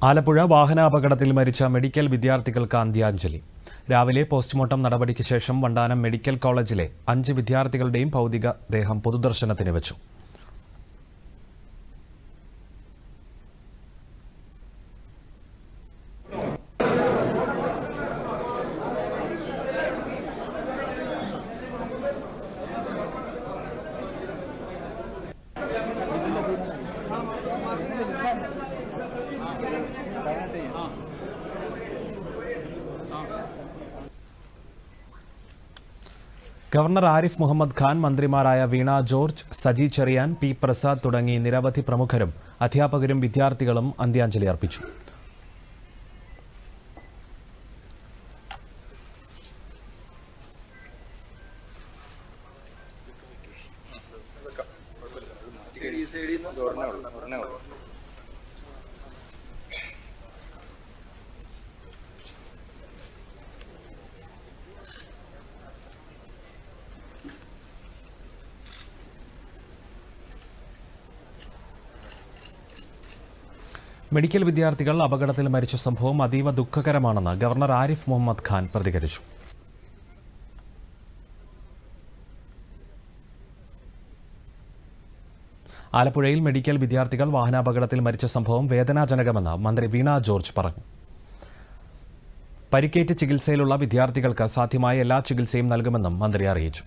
ആലപ്പുഴ വാഹനാപകടത്തിൽ മരിച്ച മെഡിക്കൽ വിദ്യാർത്ഥികൾക്ക് അന്ത്യാഞ്ജലി. രാവിലെ പോസ്റ്റ്മോർട്ടം നടപടിക്ക് ശേഷം വണ്ടാനം മെഡിക്കൽ കോളേജിലെ 5 വിദ്യാർത്ഥികളുടെയും ഭൗതികദേഹം പൊതുദർശനത്തിന് വെച്ചു. ഗവർണർ ആരിഫ് മുഹമ്മദ് ഖാൻ, മന്ത്രിമാരായ വീണ ജോർജ്, സജി ചെറിയാൻ, പി പ്രസാദ് തുടങ്ങി നിരവധി പ്രമുഖരും അധ്യാപകരും വിദ്യാർത്ഥികളും അന്ത്യാഞ്ജലി അർപ്പിച്ചു. മെഡിക്കൽ വിദ്യാർത്ഥികൾ അപകടത്തിൽ മരിച്ച സംഭവം അതീവ ദുഃഖകരമാണെന്ന് ഗവർണർ ആരിഫ് മുഹമ്മദ് ഖാൻ പ്രതികരിച്ചു. ആലപ്പുഴയിൽ മെഡിക്കൽ വിദ്യാർത്ഥികൾ വാഹനാപകടത്തിൽ മരിച്ച സംഭവം വേദനാജനകമെന്ന് മന്ത്രി വീണ ജോർജ് പറഞ്ഞു. പരിക്കേറ്റ് ചികിത്സയിലുള്ള വിദ്യാർത്ഥികൾക്ക് സാധ്യമായ എല്ലാ ചികിത്സയും നൽകുമെന്നും മന്ത്രി അറിയിച്ചു.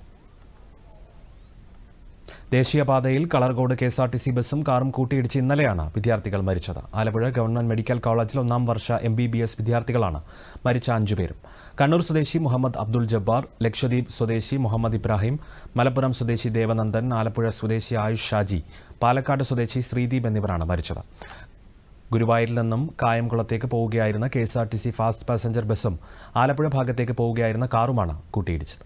ദേശീയപാതയിൽ കളർകോട് KSRTC ബസും കാറും കൂട്ടിയിടിച്ച് ഇന്നലെയാണ് വിദ്യാർത്ഥികൾ മരിച്ചത്. ആലപ്പുഴ ഗവൺമെന്റ് മെഡിക്കൽ കോളേജിൽ 1ാം വർഷ MBBS വിദ്യാർത്ഥികളാണ് മരിച്ച 5 പേരും. കണ്ണൂർ സ്വദേശി മുഹമ്മദ് അബ്ദുൾ ജബ്ബാർ, ലക്ഷദ്വീപ് സ്വദേശി മുഹമ്മദ് ഇബ്രാഹിം, മലപ്പുറം സ്വദേശി ദേവനന്ദൻ, ആലപ്പുഴ സ്വദേശി ആയുഷ് ഷാജി, പാലക്കാട് സ്വദേശി ശ്രീദീപ് എന്നിവരാണ് മരിച്ചത്. ഗുരുവായൂരിൽ നിന്നും കായംകുളത്തേക്ക് പോവുകയായിരുന്ന KSRTC ഫാസ്റ്റ് പാസഞ്ചർ ബസും ആലപ്പുഴ ഭാഗത്തേക്ക് പോവുകയായിരുന്ന കാറുമാണ് കൂട്ടിയിടിച്ചത്.